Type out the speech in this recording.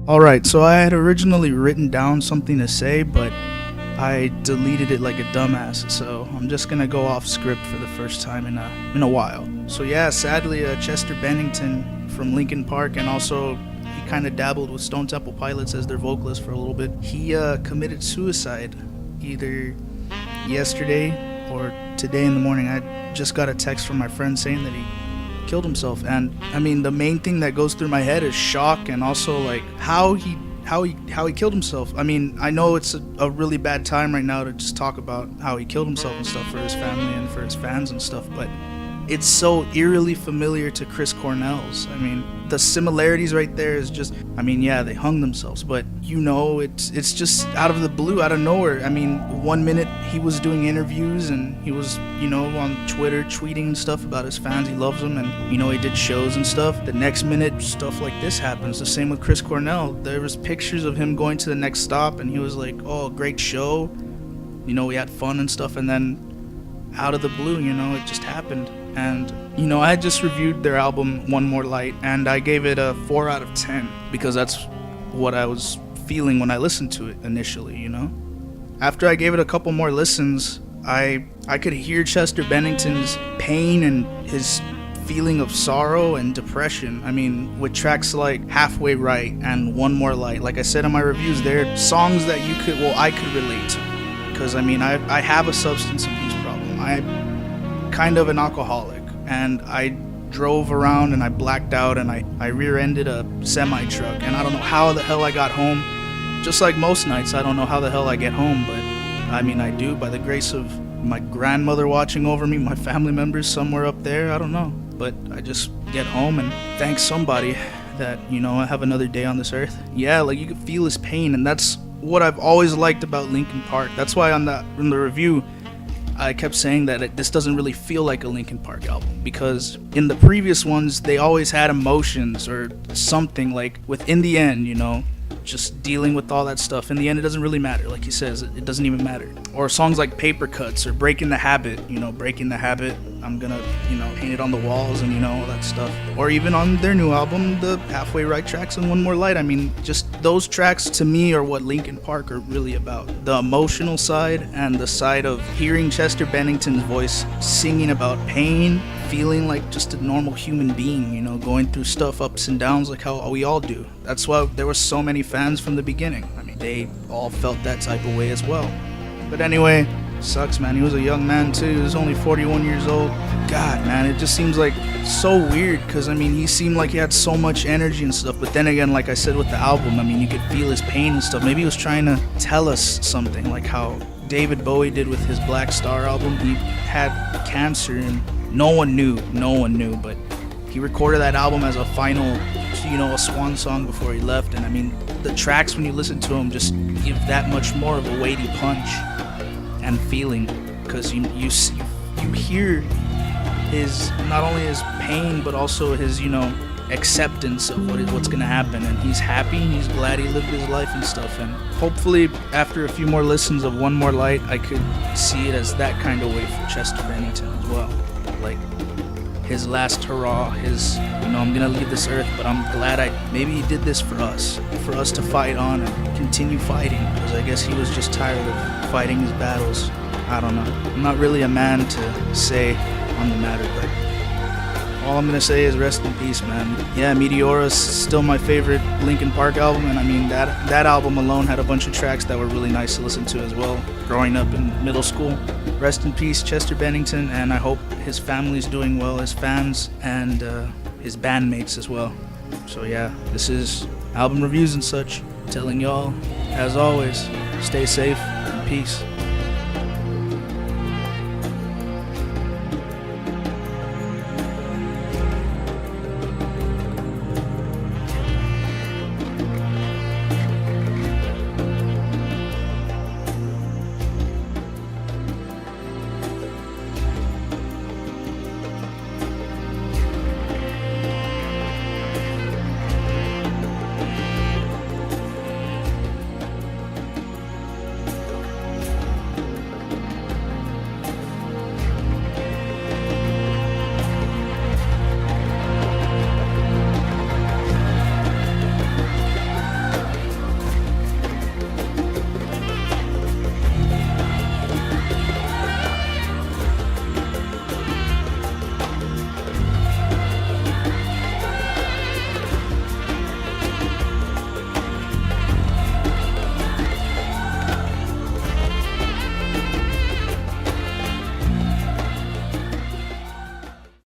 Alright, so I had originally written down something to say, but I deleted it like a dumbass, so I'm just gonna go off script for the first time in a while. So yeah, sadly, Chester Bennington from Linkin Park, and also he kind of dabbled with Stone Temple Pilots as their vocalist for a little bit. He committed suicide either yesterday or today in the morning. I just got a text from my friend saying that he killed himself, and I mean, the main thing that goes through my head is shock, and also like how he killed himself. I mean, I know it's a really bad time right now to just talk about how he killed himself and stuff for his family and for his fans and stuff, but it's so eerily familiar to Chris Cornell's. I mean, the similarities right there is just, I mean, yeah, they hung themselves, but you know, it's just out of the blue, out of nowhere. I mean, one minute he was doing interviews and he was, you know, on Twitter tweeting and stuff about his fans, he loves them, and, you know, he did shows and stuff. The next minute, stuff like this happens. The same with Chris Cornell. There was pictures of him going to the next stop and he was like, oh, great show. You know, we had fun and stuff, and then out of the blue, you know, it just happened. And, you know, I just reviewed their album One More Light, and I gave it a 4 out of 10 because that's what I was feeling when I listened to it initially, you know. After I gave it a couple more listens, I could hear Chester Bennington's pain and his feeling of sorrow and depression. I mean, with tracks like Halfway Right and One More Light, like I said in my reviews, they're songs that I could relate to, because I mean, I have a substance abuse problem. I'm kind of an alcoholic, and I drove around and I blacked out and I rear-ended a semi-truck, and I don't know how the hell I got home. Just like most nights, I don't know how the hell I get home, but I mean, I do, by the grace of my grandmother watching over me, my family members somewhere up there, I don't know, but I just get home and thank somebody that, you know, I have another day on this earth. Yeah, like, you can feel his pain, and that's what I've always liked about Linkin Park. That's why in the review I kept saying that this doesn't really feel like a Linkin Park album, because in the previous ones they always had emotions or something, like within the end, you know, just dealing with all that stuff. In the end, it doesn't really matter. Like he says, it doesn't even matter. Or songs like Paper Cuts or Breaking the Habit, you know, Breaking the Habit, I'm gonna, you know, paint it on the walls, and, you know, all that stuff. Or even on their new album, the Halfway Right tracks and One More Light. I mean, just those tracks to me are what Linkin Park are really about. The emotional side and the side of hearing Chester Bennington's voice singing about pain, feeling like just a normal human being, you know, going through stuff, ups and downs, like how we all do. That's why there were so many fans from the beginning. I mean, they all felt that type of way as well. But anyway, sucks, man. He was a young man too. He was only 41 years old. God, man, it just seems like so weird, because I mean, he seemed like he had so much energy and stuff, but then again, like I said with the album, I mean, you could feel his pain and stuff. Maybe he was trying to tell us something, like how David Bowie did with his Black Star album. He had cancer and no one knew, but he recorded that album as a final, you know, a swan song before he left. And I mean, the tracks, when you listen to them, just give that much more of a weighty punch and feeling, because you hear his, not only his pain, but also his, you know, acceptance of what's gonna happen, and he's happy, he's glad he lived his life and stuff. And hopefully after a few more listens of One More Light, I could see it as that kind of way for Chester Bennington as well, like his last hurrah, his, you know, I'm gonna leave this earth, but I'm glad maybe he did this for us to fight on and continue fighting, because I guess he was just tired of fighting his battles. I don't know, I'm not really a man to say on the matter, but all I'm gonna say is rest in peace, man. Yeah, Meteora's still my favorite Linkin Park album, and I mean, that album alone had a bunch of tracks that were really nice to listen to as well, growing up in middle school. Rest in peace, Chester Bennington, and I hope his family's doing well, his fans, and his bandmates as well. So yeah, this is Album Reviews and Such, telling y'all, as always, stay safe and peace.